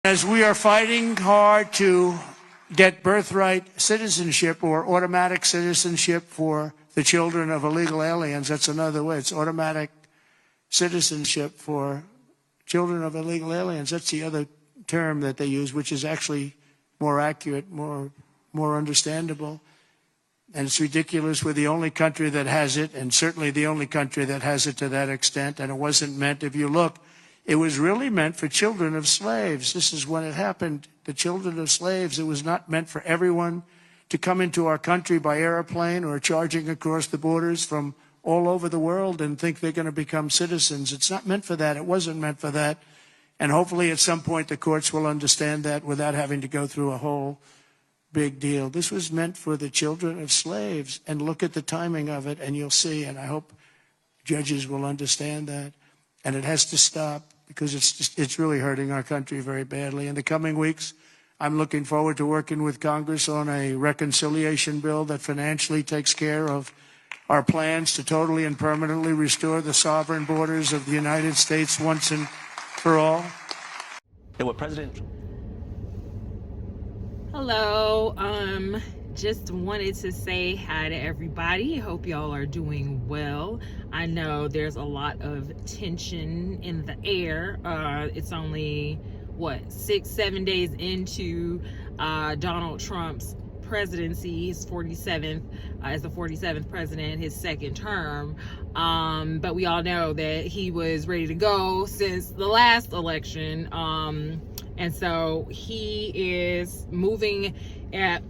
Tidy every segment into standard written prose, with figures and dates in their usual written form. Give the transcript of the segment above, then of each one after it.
As we are fighting hard to get birthright citizenship or automatic citizenship for the children of illegal aliens, that's another way. It's automatic citizenship for children of illegal aliens. That's the other term that they use, which is actually more accurate, more understandable. And it's ridiculous. We're the only country that has it, and certainly the only country that has it to that extent. And it wasn't meant, if you look, it was really meant for children of slaves. This is when it happened. The children of slaves, it was not meant for everyone to come into our country by airplane or charging across the borders from all over the world and think they're going to become citizens. It's not meant for that. It wasn't meant for that. And hopefully at some point the courts will understand that without having to go through a whole big deal. This was meant for the children of slaves. And look at the timing of it and you'll see. And I hope judges will understand that. And it has to stop because it's really hurting our country very badly. In the coming weeks, I'm looking forward to working with Congress on a reconciliation bill that financially takes care of our plans to totally and permanently restore the sovereign borders of the United States once and for all. And what President... Hello, just wanted to say hi to everybody. Hope y'all are doing well. I know there's a lot of tension in the air. It's only, what, 6-7 days into Donald Trump's presidency, his 47th, as the 47th president, his second term. But we all know that he was ready to go since the last election. And so he is moving at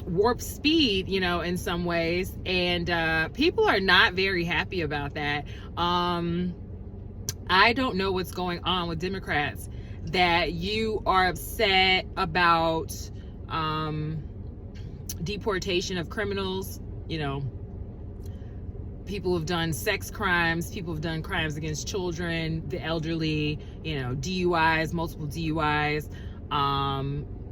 warp speed, you know, in some ways. And people are not very happy about that. I don't know what's going on with Democrats that you are upset about deportation of criminals, you know, people who've done sex crimes, people who've done crimes against children, the elderly, you know, DUIs, multiple DUIs.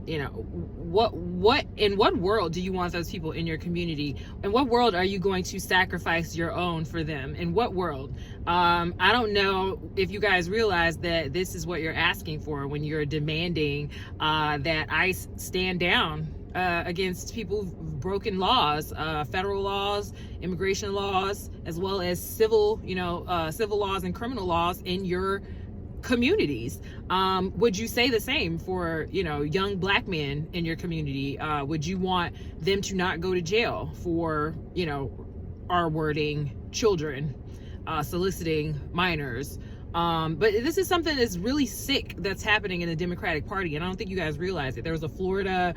You know, what in what world do you want those people in your community? In what world are you going to sacrifice your own for them? In what world? I don't know if you guys realize that this is what you're asking for when you're demanding that ICE stand down against people who've broken laws, federal laws, immigration laws, as well as civil, you know, civil laws and criminal laws in your communities. Would you say the same for, you know, young black men in your community? Would you want them to not go to jail for, you know, R-wording children, soliciting minors? But this is something that's really sick that's happening in the Democratic Party, and I don't think you guys realize it. There was a Florida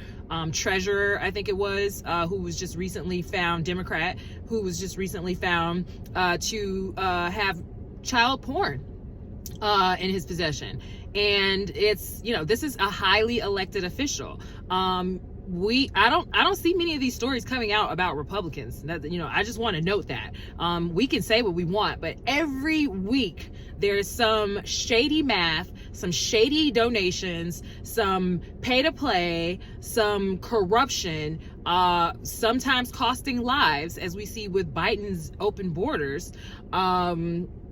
treasurer, I think it was, who was just recently found, Democrat, who was just recently found to have child porn in his possession. And it's, you know, this is a highly elected official. I don't see many of these stories coming out about Republicans. That, you know, I just want to note that. We can say what we want, but every week there's some shady math, some shady donations, some pay to play, some corruption, sometimes costing lives, as we see with Biden's open borders.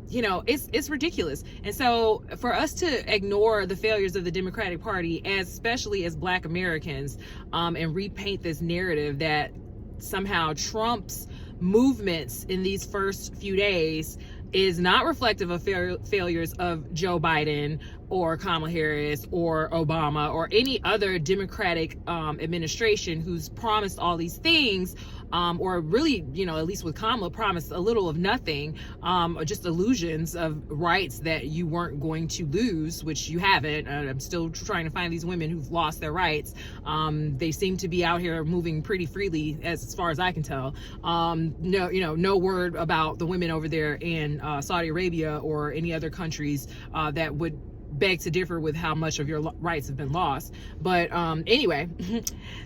You know, it's ridiculous. And so for us to ignore the failures of the Democratic Party, especially as Black Americans, and repaint this narrative that somehow Trump's movements in these first few days is not reflective of failures of Joe Biden or Kamala Harris or Obama or any other Democratic administration who's promised all these things, or really, you know, at least with Kamala, promised a little of nothing, or just illusions of rights that you weren't going to lose, which you haven't. I'm still trying to find these women who've lost their rights. They seem to be out here moving pretty freely, as far as I can tell. No, you know, no word about the women over there in Saudi Arabia or any other countries that would beg to differ with how much of your rights have been lost. But anyway,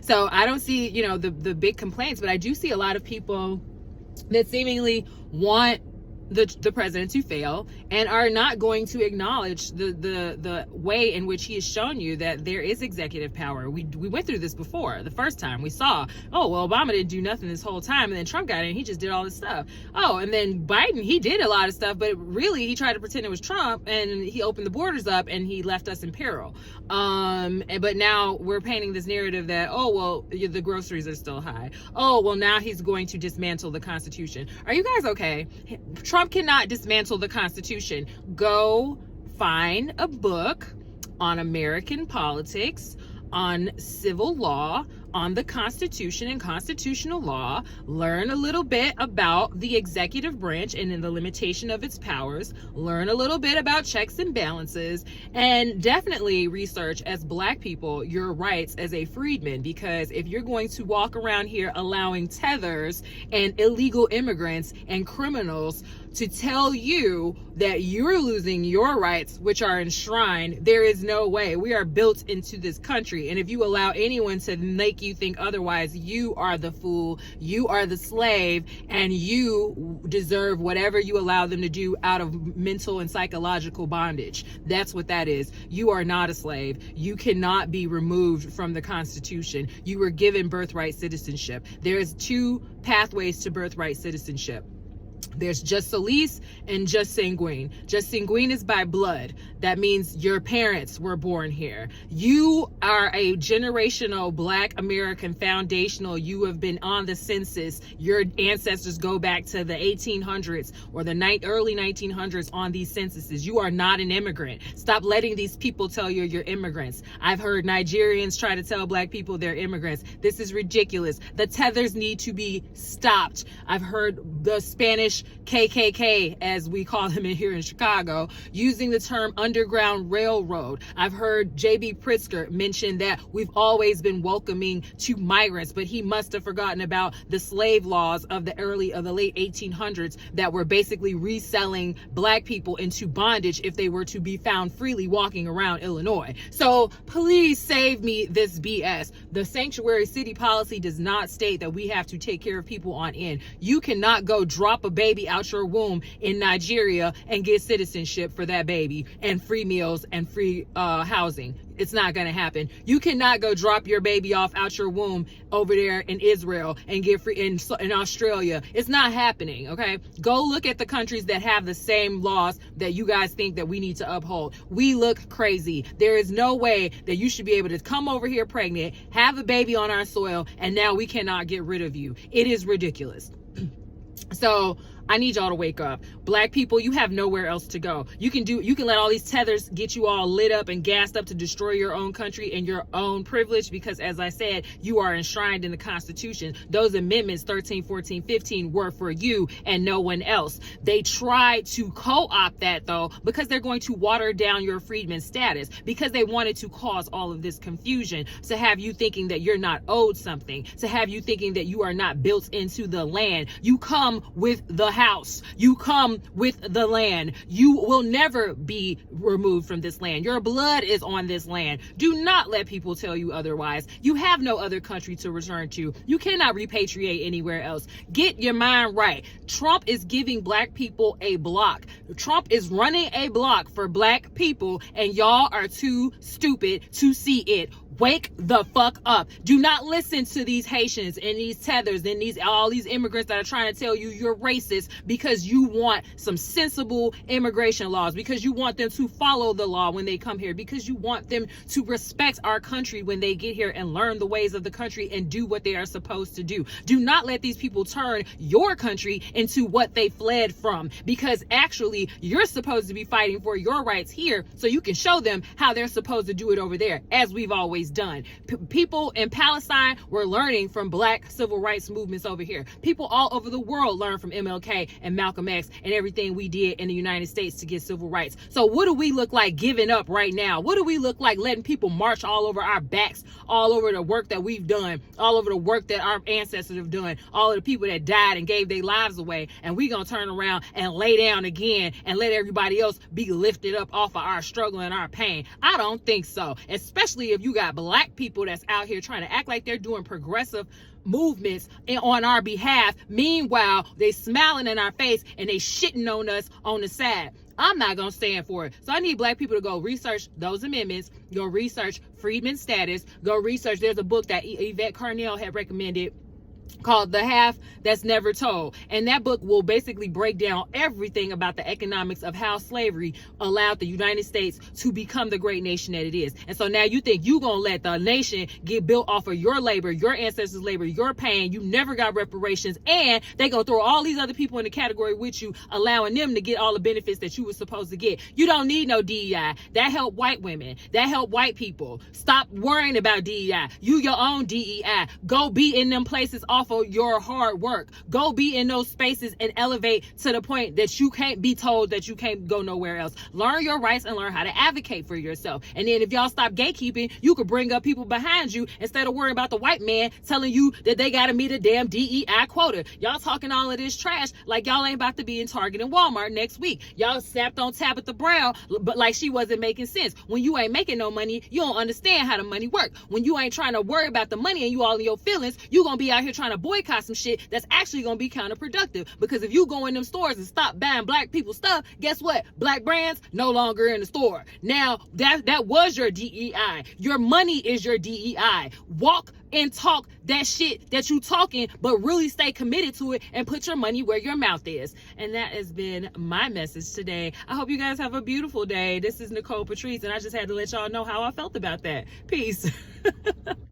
so I don't see, you know, the big complaints, but I do see a lot of people that seemingly want the president to fail and are not going to acknowledge the way in which he has shown you that there is executive power. We went through this before. The first time we saw, oh, well, Obama didn't do nothing this whole time, and then Trump got in, he just did all this stuff. Oh, and then Biden, he did a lot of stuff, but really he tried to pretend it was Trump, and he opened the borders up, and he left us in peril. But now we're painting this narrative that, oh, well, the groceries are still high. Oh, well, now he's going to dismantle the Constitution. Are you guys okay? Trump cannot dismantle the Constitution. Go find a book on American politics, on civil law, on the Constitution and constitutional law. Learn a little bit about the executive branch and in the limitation of its powers. Learn a little bit about checks and balances, and definitely research, as Black people, your rights as a freedman, because if you're going to walk around here allowing tethers and illegal immigrants and criminals to tell you that you're losing your rights, which are enshrined, there is no way. We are built into this country, and if you allow anyone to make you think otherwise, you are the fool, you are the slave, and you deserve whatever you allow them to do out of mental and psychological bondage. That's what that is. You are not a slave. You cannot be removed from the Constitution. You were given birthright citizenship. There's two pathways to birthright citizenship. There's just Solis and just sanguine. Just sanguine is by blood. That means your parents were born here. You are a generational Black American foundational. You have been on the census. Your ancestors go back to the 1800s or the early 1900s on these censuses. You are not an immigrant. Stop letting these people tell you you're immigrants. I've heard Nigerians try to tell Black people they're immigrants. This is ridiculous. The tethers need to be stopped. I've heard the Spanish KKK, as we call them here in Chicago, using the term Underground Railroad. I've heard J.B. Pritzker mention that we've always been welcoming to migrants, but he must have forgotten about the slave laws of the late 1800s that were basically reselling Black people into bondage if they were to be found freely walking around Illinois. So please save me this BS. The sanctuary city policy does not state that we have to take care of people on in. You cannot go drop a baby out your womb in Nigeria and get citizenship for that baby and free meals and free housing. It's not going to happen. You cannot go drop your baby off out your womb over there in Israel and get free in Australia. It's not happening, okay? Go look at the countries that have the same laws that you guys think that we need to uphold. We look crazy. There is no way that you should be able to come over here pregnant, have a baby on our soil, and now we cannot get rid of you. It is ridiculous. So I need y'all to wake up. Black people, you have nowhere else to go. You can let all these tethers get you all lit up and gassed up to destroy your own country and your own privilege, because as I said, you are enshrined in the Constitution. Those amendments 13, 14, 15 were for you and no one else. They try to co-opt that though, because they're going to water down your freedman status, because they wanted to cause all of this confusion, to have you thinking that you're not owed something, to have you thinking that you are not built into the land. You come with the house. You come with the land. You will never be removed from this land. Your blood is on this land. Do not let people tell you otherwise. You have no other country to return to. You cannot repatriate anywhere else. Get your mind right. Trump is giving Black people a block. Trump is running a block for Black people, and y'all are too stupid to see it. Wake the fuck up. Do not listen to these Haitians and these tethers and all these immigrants that are trying to tell you you're racist because you want some sensible immigration laws, because you want them to follow the law when they come here, because you want them to respect our country when they get here and learn the ways of the country and do what they are supposed to do. Do not let these people turn your country into what they fled from, because actually you're supposed to be fighting for your rights here so you can show them how they're supposed to do it over there, as we've always done. People in Palestine were learning from Black civil rights movements over here. People all over the world learn from MLK and Malcolm X and everything we did in the United States to get civil rights. So what do we look like giving up right now? What do we look like letting people march all over our backs, all over the work that we've done, all over the work that our ancestors have done, all of the people that died and gave their lives away, and we gonna turn around and lay down again and let everybody else be lifted up off of our struggle and our pain? I don't think so, especially if you got Black people that's out here trying to act like they're doing progressive movements on our behalf. Meanwhile, they smiling in our face and they shitting on us on the side. I'm not going to stand for it. So I need black people to go research those amendments, go research Freedmen status, go research. There's a book that Yvette Carnell had recommended called The Half That's Never Told, and that book will basically break down everything about the economics of how slavery allowed the United States to become the great nation that it is. And so now you think you gonna let the nation get built off of your labor, your ancestors' labor, your pain. You never got reparations, and they gonna throw all these other people in the category with you, allowing them to get all the benefits that you were supposed to get. You don't need no DEI. That help white women, that help white people. Stop worrying about DEI. You your own DEI. Go be in them places off of your hard work. Go be in those spaces and elevate to the point that you can't be told that you can't go nowhere else. Learn your rights and learn how to advocate for yourself. And then if y'all stop gatekeeping, you could bring up people behind you instead of worrying about the white man telling you that they got to meet a damn DEI quota. Y'all talking all of this trash like y'all ain't about to be in Target and Walmart next week. Y'all snapped on Tabitha Brown, but like she wasn't making sense. When you ain't making no money, you don't understand how the money work. When you ain't trying to worry about the money and you all in your feelings, you gonna be out here trying to boycott some shit that's actually gonna be counterproductive. Because if you go in them stores and stop buying black people's stuff, guess what? Black brands no longer in the store. Now that was your DEI. Your money is your DEI. Walk and talk that shit that you talking, but really stay committed to it and put your money where your mouth is. And that has been my message today. I hope you guys have a beautiful day. This is Nicole Patrice, and I just had to let y'all know how I felt about that. Peace.